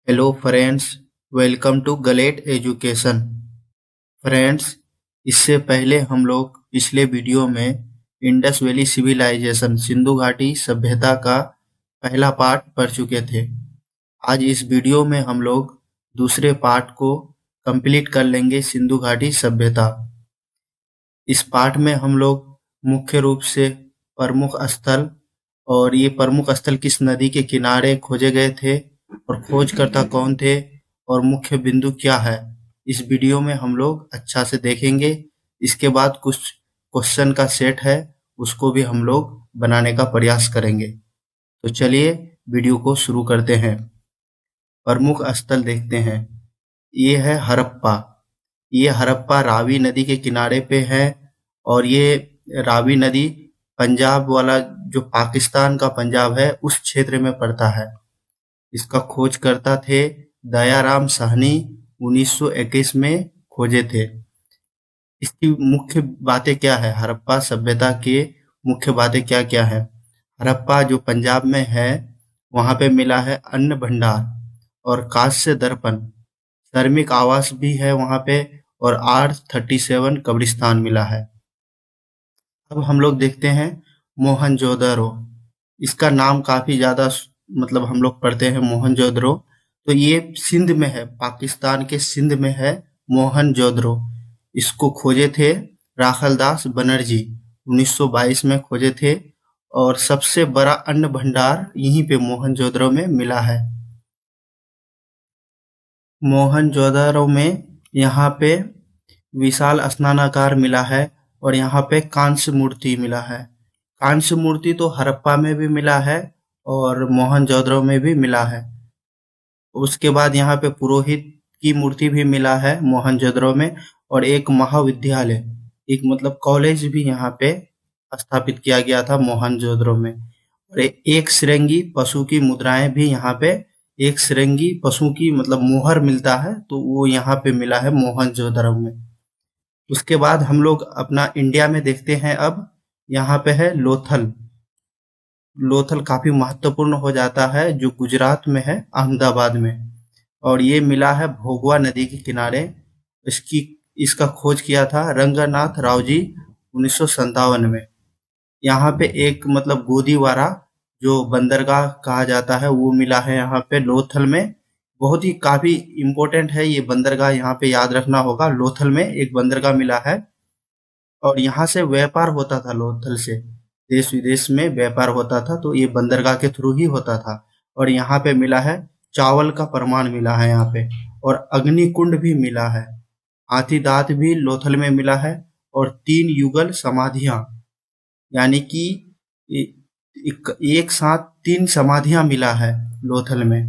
Hello friends, welcome to गलेट education. Friends, इससे पहले हम लोग पिछले वीडियो में इंडस वैली सिविलाइजेशन सिंधु घाटी सभ्यता का पहला पार्ट पढ़ चुके थे। आज इस वीडियो में हम लोग दूसरे पार्ट को कंप्लीट कर लेंगे, सिंधु घाटी सभ्यता। इस पार्ट में हम लोग मुख्य रूप से प्रमुख स्थल और ये प्रमुख स्थल किस नदी के किनारे खोजे गए थे और खोजकर्ता कौन थे और मुख्य बिंदु क्या है, इस वीडियो में हम लोग अच्छा से देखेंगे। इसके बाद कुछ क्वेश्चन का सेट है, उसको भी हम लोग बनाने का प्रयास करेंगे। तो चलिए वीडियो को शुरू करते हैं। प्रमुख स्थल देखते हैं। ये है हड़प्पा। ये हड़प्पा रावी नदी के किनारे पे है और ये रावी नदी पंजाब वाला जो पाकिस्तान का पंजाब है उस क्षेत्र में पड़ता है। इसका खोजकर्ता थे दयाराम साहनी, 1921 में खोजे थे। इसकी मुख्य बातें क्या है, हड़प्पा सभ्यता के मुख्य बातें क्या क्या है। हड़प्पा जो पंजाब में है वहां पे मिला है अन्न भंडार और कांस्य दर्पण, श्रमिक आवास भी है वहां पे और R37 कब्रिस्तान मिला है। अब हम लोग देखते हैं मोहनजोदड़ो। इसका नाम काफी ज्यादा मतलब हम लोग पढ़ते हैं मोहनजोदड़ो। तो ये सिंध में है, पाकिस्तान के सिंध में है मोहनजोदड़ो। इसको खोजे थे राखलदास बनर्जी, 1922 में खोजे थे और सबसे बड़ा अन्न भंडार यहीं पे मोहनजोदड़ो में मिला है। मोहनजोदड़ो में यहाँ पे विशाल स्नानागार मिला है और यहाँ पे कांस्य मूर्ति मिला है। कांस्य मूर्ति तो हड़प्पा में भी मिला है और मोहनजोदड़ो में भी मिला है। उसके बाद यहाँ पे पुरोहित की मूर्ति भी मिला है मोहनजोदड़ो में और एक महाविद्यालय, एक मतलब कॉलेज भी यहाँ पे स्थापित किया गया था मोहनजोदड़ो में। और एक श्रृंगी पशु की मुद्राएं भी यहाँ पे, एक श्रृंगी पशु की मतलब मोहर मिलता है तो वो यहाँ पे मिला है मोहनजोदड़ो में। उसके बाद हम लोग अपना इंडिया में देखते हैं। अब यहाँ पे है लोथल। लोथल काफी महत्वपूर्ण हो जाता है, जो गुजरात में है, अहमदाबाद में, और ये मिला है भोगवा नदी के किनारे। इसकी इसका खोज किया था रंगनाथ राव जी 1957 में। यहाँ पे एक मतलब गोदीवारा जो बंदरगाह कहा जाता है वो मिला है यहाँ पे लोथल में। बहुत ही काफी इम्पोर्टेंट है ये बंदरगाह, यहाँ पे याद रखना होगा। लोथल में एक बंदरगाह मिला है और यहाँ से व्यापार होता था, लोथल से देश विदेश में व्यापार होता था तो ये बंदरगाह के थ्रू ही होता था। और यहाँ पे मिला है चावल का प्रमाण मिला है यहाँ पे, और अग्निकुंड भी मिला है। हाथी दांत भी लोथल में मिला है और 3 युगल समाधियां, यानी कि एक साथ 3 समाधियां मिला है लोथल में।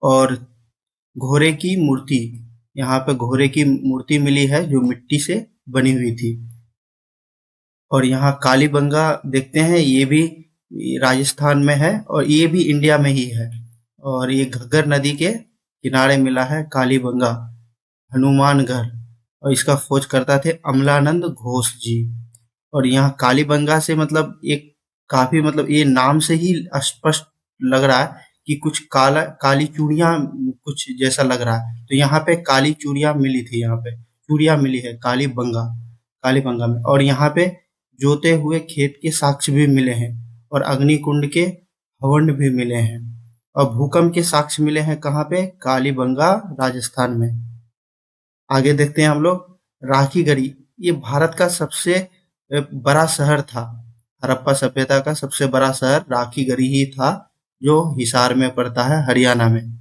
और घोड़े की मूर्ति, यहाँ पे घोड़े की मूर्ति मिली है जो मिट्टी से बनी हुई थी। और यहाँ कालीबंगा देखते हैं, ये भी राजस्थान में है और ये भी इंडिया में ही है। और ये घग्गर नदी के किनारे मिला है कालीबंगा, हनुमानगढ़, और इसका खोजकर्ता थे अमलानंद घोष जी। और यहाँ कालीबंगा से मतलब एक काफी मतलब ये नाम से ही स्पष्ट लग रहा है कि कुछ काला काली चूड़ियां कुछ जैसा लग रहा है। तो यहाँ पे काली चूड़ियां मिली थी, यहाँ पे चूड़ियां मिली है कालीबंगा में। और यहाँ पे जोते हुए खेत के साक्ष्य भी मिले हैं और अग्निकुंड के हवन भी मिले हैं और भूकंप के साक्ष्य मिले हैं कहाँ पे, कालीबंगा राजस्थान में। आगे देखते हैं हम लोग राखीगढ़ी। ये भारत का सबसे बड़ा शहर था। हड़प्पा सभ्यता का सबसे बड़ा शहर राखीगढ़ी ही था, जो हिसार में पड़ता है, हरियाणा में।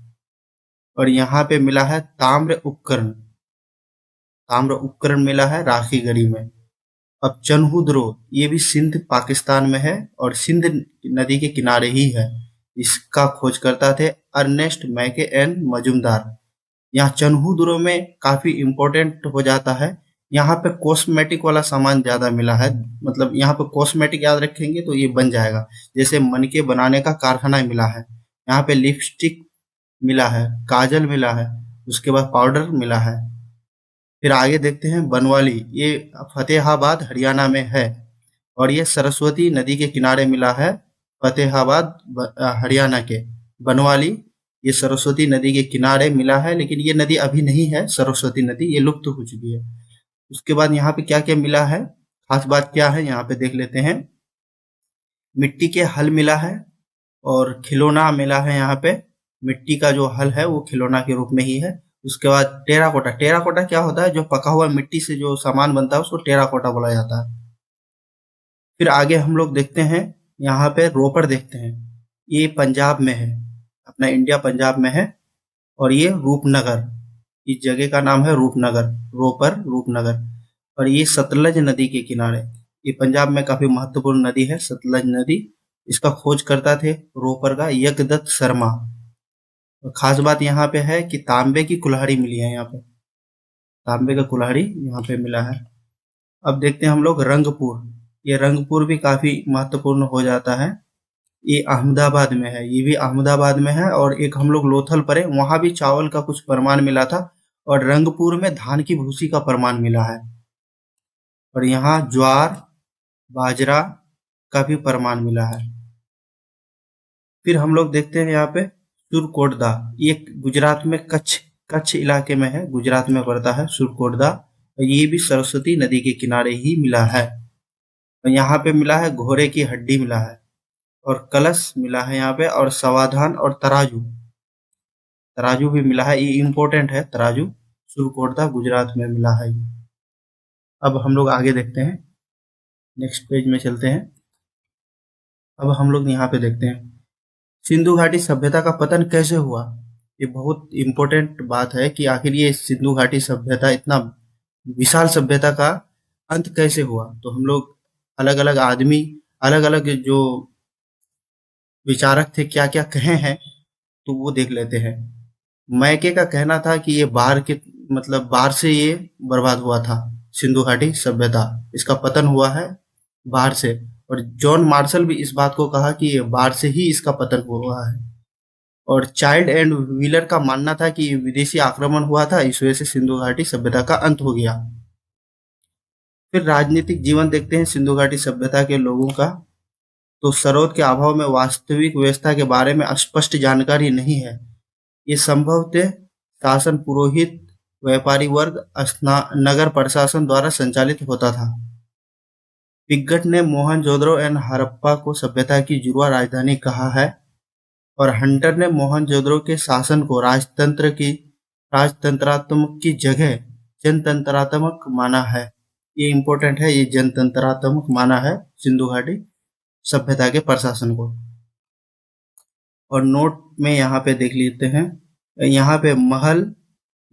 और यहाँ पे मिला है ताम्र उपकरण मिला है राखीगढ़ी में। अब चन्हुद्रो, ये भी सिंध पाकिस्तान में है और सिंध नदी के किनारे ही है। इसका खोजकर्ता थे अर्नेस्ट मैके एन मजूमदार। यहाँ चन्हुद्रो में काफी इम्पोर्टेंट हो जाता है, यहाँ पे कॉस्मेटिक वाला सामान ज्यादा मिला है। मतलब यहाँ पे कॉस्मेटिक याद रखेंगे तो ये बन जाएगा, जैसे मनके बनाने का कारखाना मिला है। यहाँ पे लिपस्टिक मिला है, काजल मिला है, उसके बाद पाउडर मिला है। फिर आगे देखते हैं बनवाली। ये फतेहाबाद हरियाणा में है और ये सरस्वती नदी के किनारे मिला है, फतेहाबाद हरियाणा के बनवाली। ये सरस्वती नदी के किनारे मिला है, लेकिन ये नदी अभी नहीं है सरस्वती नदी, ये लुप्त हो चुकी है। उसके बाद यहाँ पे क्या क्या मिला है, खास बात क्या है यहाँ पे देख लेते हैं। मिट्टी के हल मिला है और खिलौना मिला है यहाँ पे। मिट्टी का जो हल है वो खिलौना के रूप में ही है। उसके बाद टेराकोटा, टेराकोटा क्या होता है, जो पका हुआ मिट्टी से जो सामान बनता है उसको टेराकोटा बोला जाता है। फिर आगे हम लोग देखते हैं, यहाँ पे रोपड़ देखते हैं, ये पंजाब में है, अपना इंडिया पंजाब में है। और ये रूपनगर, इस जगह का नाम है रूपनगर, रोपर रूपनगर। और ये सतलज नदी के किनारे, ये पंजाब में काफी महत्वपूर्ण नदी है सतलज नदी। इसका खोज करता थे रोपर का यज्ञदत्त शर्मा। और खास बात यहाँ पे है कि तांबे की कुल्हाड़ी मिली है यहाँ पे, तांबे का कुल्हाड़ी यहाँ पे मिला है। अब देखते हैं हम लोग रंगपुर, ये रंगपुर भी काफी महत्वपूर्ण हो जाता है। ये अहमदाबाद में है, ये भी अहमदाबाद में है। और एक हम लोग लोथल परे, वहां भी चावल का कुछ प्रमाण मिला था। और रंगपुर में धान की भूसी का प्रमाण मिला है। और यहाँ ज्वार बाजरा का भी प्रमाण मिला है। फिर हम लोग देखते हैं यहाँ पे सुरकोटदा, ये गुजरात में कच्छ कच्छ इलाके में है, गुजरात में पड़ता है सुरकोटदा। और ये भी सरस्वती नदी के किनारे ही मिला है। और यहाँ पे मिला है घोड़े की हड्डी मिला है, और कलश मिला है यहाँ पे, और समाधान और तराजू, तराजू भी मिला है। ये इम्पोर्टेंट है तराजू, सुरकोटदा गुजरात में मिला है ये। अब हम लोग आगे देखते हैं, नेक्स्ट पेज में चलते हैं। अब हम लोग यहाँ पे देखते हैं सिंधु घाटी सभ्यता का पतन कैसे हुआ। ये बहुत इम्पोर्टेंट बात है कि आखिर ये सिंधु घाटी सभ्यता, इतना विशाल सभ्यता का अंत कैसे हुआ। तो हम लोग अलग अलग आदमी, अलग अलग जो विचारक थे क्या क्या कहे हैं, तो वो देख लेते हैं। मैके का कहना था कि ये बाढ़ के, मतलब बाढ़ से ये बर्बाद हुआ था सिंधु घाटी सभ्यता, इसका पतन हुआ है बाढ़ से। और जॉन मार्शल भी इस बात को कहा कि ये बाढ़ से ही इसका पतन हुआ है। और चाइल्ड एंड व्हीलर का मानना था कि विदेशी आक्रमण हुआ था, इस वजह से सिंधु घाटी सभ्यता का अंत हो गया। फिर राजनीतिक जीवन देखते हैं सिंधु घाटी सभ्यता के लोगों का। तो स्रोत के अभाव में वास्तविक व्यवस्था के बारे में स्पष्ट जानकारी नहीं है। ये संभवतः शासन पुरोहित, व्यापारी वर्ग, नगर प्रशासन द्वारा संचालित होता था। पिगट ने मोहनजोदड़ो एंड हड़प्पा को सभ्यता की जुड़वा राजधानी कहा है। और हंटर ने मोहनजोदड़ो के शासन को राजतंत्रात्मक की जगह जनतंत्रात्मक माना है। ये इम्पोर्टेंट है, ये जनतंत्रात्मक माना है सिंधु घाटी सभ्यता के प्रशासन को। और नोट में यहाँ पे देख लेते हैं, यहाँ पे महल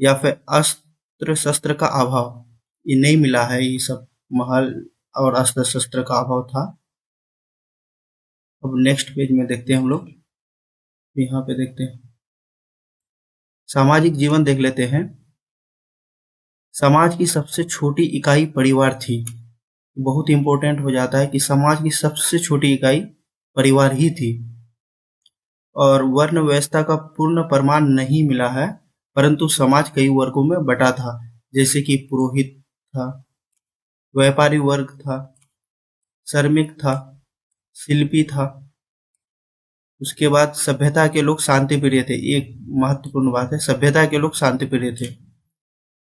या फिर अस्त्र शस्त्र का अभाव, ये नहीं मिला है। ये सब महल और अस्त्र शस्त्र का अभाव था। अब नेक्स्ट पेज में देखते हैं हम लोग, यहाँ पे देखते हैं सामाजिक जीवन देख लेते हैं। समाज की सबसे छोटी इकाई परिवार थी। बहुत इंपॉर्टेंट हो जाता है कि समाज की सबसे छोटी इकाई परिवार ही थी। और वर्ण व्यवस्था का पूर्ण प्रमाण नहीं मिला है, परंतु समाज कई वर्गों में बटा था, जैसे कि पुरोहित था, व्यापारी वर्ग था, श्रमिक था, शिल्पी था। उसके बाद सभ्यता के लोग शांति प्रिय थे, एक महत्वपूर्ण बात है, सभ्यता के लोग शांति प्रिय थे।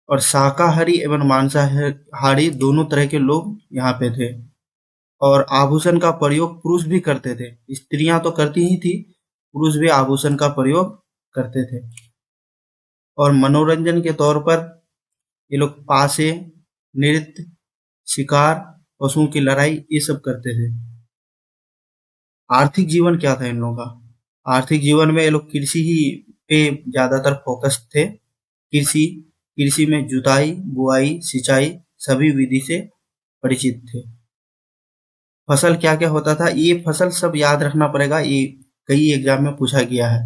और शाकाहारी एवं मांसाहारी दोनों तरह के लोग यहाँ पे थे। और आभूषण का प्रयोग पुरुष भी करते थे, स्त्रियां तो करती ही थी, पुरुष भी आभूषण का प्रयोग करते थे। और मनोरंजन के तौर पर ये लोग पासे, नृत्य, शिकार, पशुओं की लड़ाई, ये सब करते थे। आर्थिक जीवन क्या था इन लोगों का, आर्थिक जीवन में ये लोग कृषि ही पे ज्यादातर फोकस थे। कृषि कृषि में जुताई, बुआई, सिंचाई सभी विधि से परिचित थे। फसल क्या क्या होता था, ये फसल सब याद रखना पड़ेगा, ये कई एग्जाम में पूछा गया है।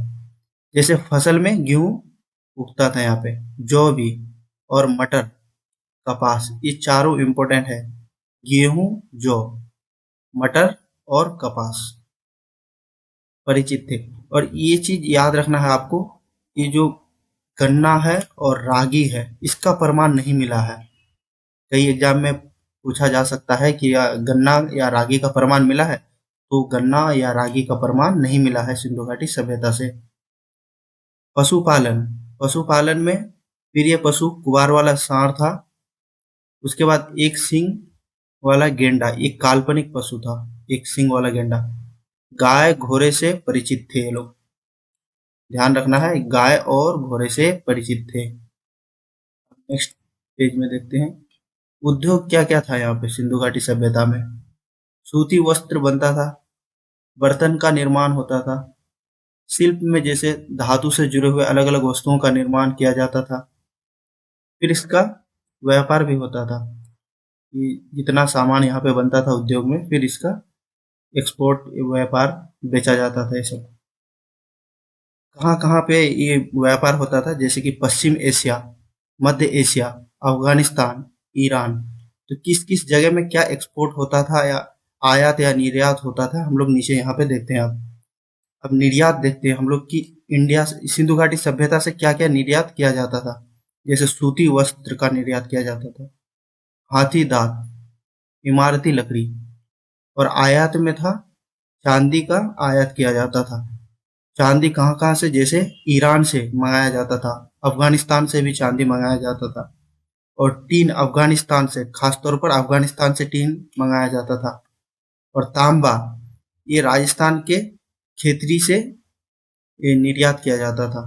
जैसे फसल में गेहूं उगता था यहाँ पे, जौ भी, और मटर, कपास, ये चारों इंपॉर्टेंट है। गेहूं, जौ, मटर और कपास परिचित थे। और ये चीज याद रखना है आपको, ये जो गन्ना है और रागी है, इसका प्रमाण नहीं मिला है। कई एग्जाम में पूछा जा सकता है कि गन्ना या रागी का प्रमाण मिला है, तो गन्ना या रागी का प्रमाण नहीं मिला है सिंधु घाटी सभ्यता से। पशुपालन, पशुपालन में फिर ये पशु कुवार वाला सांड था। उसके बाद एक सींग वाला गेंडा, एक काल्पनिक पशु था, एक सींग वाला गेंडा। गाय घोड़े से परिचित थे ये लोग, ध्यान रखना है, गाय और घोड़े से परिचित थे। नेक्स्ट पेज में देखते हैं, उद्योग क्या क्या था यहाँ पे सिंधु घाटी सभ्यता में। सूती वस्त्र बनता था, बर्तन का निर्माण होता था, शिल्प में जैसे धातु से जुड़े हुए अलग अलग वस्तुओं का निर्माण किया जाता था। फिर इसका व्यापार भी होता था, कि जितना सामान यहाँ पे बनता था उद्योग में, फिर इसका एक्सपोर्ट व्यापार बेचा जाता था। ये सब कहाँ कहाँ पे ये व्यापार होता था, जैसे कि पश्चिम एशिया, मध्य एशिया, अफगानिस्तान, ईरान। तो किस किस जगह में क्या एक्सपोर्ट होता था या आयात या निर्यात होता था, हम लोग नीचे यहाँ पे देखते हैं। अब निर्यात देखते हैं हम लोग कि इंडिया सिंधु घाटी सभ्यता से क्या क्या निर्यात किया जाता था। जैसे सूती वस्त्र का निर्यात किया जाता था, हाथी दांत, इमारती लकड़ी, और आयात में था चांदी का आयात किया जाता था। चांदी कहाँ कहाँ से, जैसे ईरान से मंगाया जाता था, अफगानिस्तान से भी चांदी मंगाया जाता था, और टीन अफगानिस्तान से, खासतौर पर अफगानिस्तान से टीन मंगाया जाता था। और तांबा ये राजस्थान के खेतरी से ये निर्यात किया जाता था,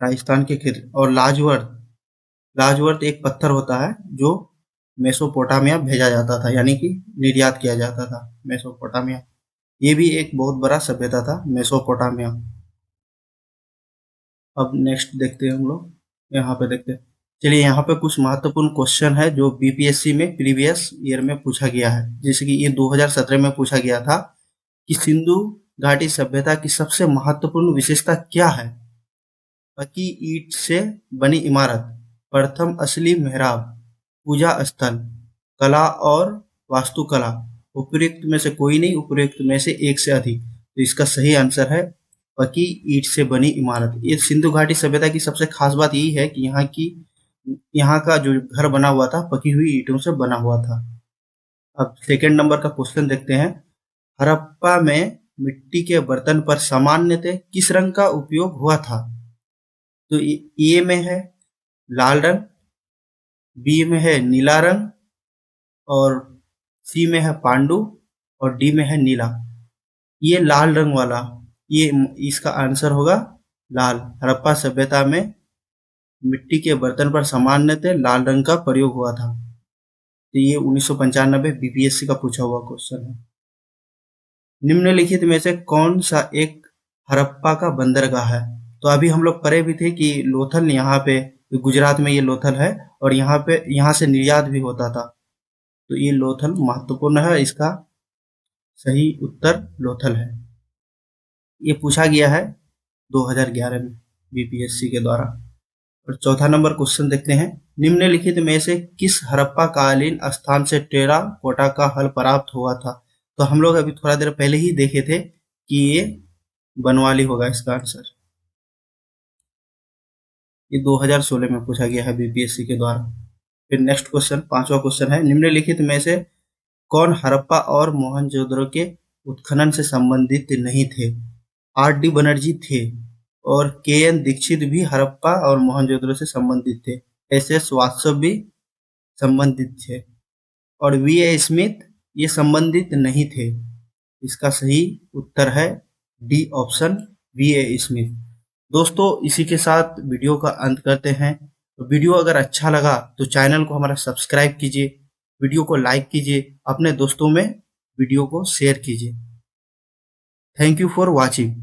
राजस्थान के खेतरी। और लाजवर्त, लाजवर्त एक पत्थर होता है जो मेसोपोटामिया भेजा जाता था, यानी कि निर्यात किया जाता था मेसोपोटामिया। ये भी एक बहुत बड़ा सभ्यता था मेसोपोटामिया। अब नेक्स्ट देखते हैं हम लोग, यहाँ पे देखते हैं। चलिए यहाँ पे कुछ महत्वपूर्ण क्वेश्चन है जो बीपीएससी में प्रीवियस ईयर में पूछा गया है। जैसे कि ये 2017 में पूछा गया था कि सिंधु घाटी सभ्यता की सबसे महत्वपूर्ण विशेषता क्या है। पक्की ईंट से बनी इमारत, प्रथम असली मेहराब, पूजा स्थल, कला और वास्तुकला। उपयुक्त में से कोई नहीं, उपयुक्त में से एक से अधिक। तो इसका सही आंसर है पक्की ईंट से बनी इमारत। ये सिंधु घाटी सभ्यता की सबसे खास बात यही है कि यहाँ का जो घर बना हुआ था पकी हुई ईंटों से बना हुआ था। अब सेकंड नंबर का क्वेश्चन देखते हैं, हड़प्पा में मिट्टी के बर्तन पर सामान्यतः किस रंग का उपयोग हुआ था। तो ए में है लाल रंग, बी में है नीला रंग, और सी में है पांडु, और डी में है नीला। ये लाल रंग वाला, ये इसका आंसर होगा लाल। हड़प्पा सभ्यता में मिट्टी के बर्तन पर सामान्यतः लाल रंग का प्रयोग हुआ था। तो ये 1995 बीपीएससी का पूछा हुआ क्वेश्चन है। निम्नलिखित में से कौन सा एक हड़प्पा का बंदरगाह है। तो अभी हम लोग पढ़े भी थे कि लोथल, यहाँ पे गुजरात में ये लोथल है, और यहाँ से निर्यात भी होता था। तो ये लोथल महत्वपूर्ण है, इसका सही उत्तर लोथल है। ये पूछा गया है 2011 में बीपीएससी के द्वारा। और चौथा नंबर क्वेश्चन देखते हैं, निम्नलिखित में से किस हड़प्पा कालीन स्थान से टेराकोटा का हल प्राप्त हुआ था। तो हम लोग अभी थोड़ा देर पहले ही देखे थे कि ये बनवाली होगा इसका आंसर। ये 2016 में पूछा गया है बीपीएससी के द्वारा। फिर नेक्स्ट क्वेश्चन, पांचवा क्वेश्चन है, निम्नलिखित में से कौन हड़प्पा और मोहनजोदड़ो के उत्खनन से संबंधित नहीं थे। आर डी बनर्जी थे, और के एन दीक्षित भी हड़प्पा और मोहनजोदड़ो से संबंधित थे। एस एस वास्तव भी संबंधित थे, और वी ए स्मिथ ये संबंधित नहीं थे। इसका सही उत्तर है D option, V A Smith. दोस्तों इसी के साथ वीडियो का अंत करते हैं। तो वीडियो अगर अच्छा लगा तो चैनल को हमारा सब्सक्राइब कीजिए, वीडियो को लाइक कीजिए, अपने दोस्तों में वीडियो को शेयर कीजिए। Thank you for watching.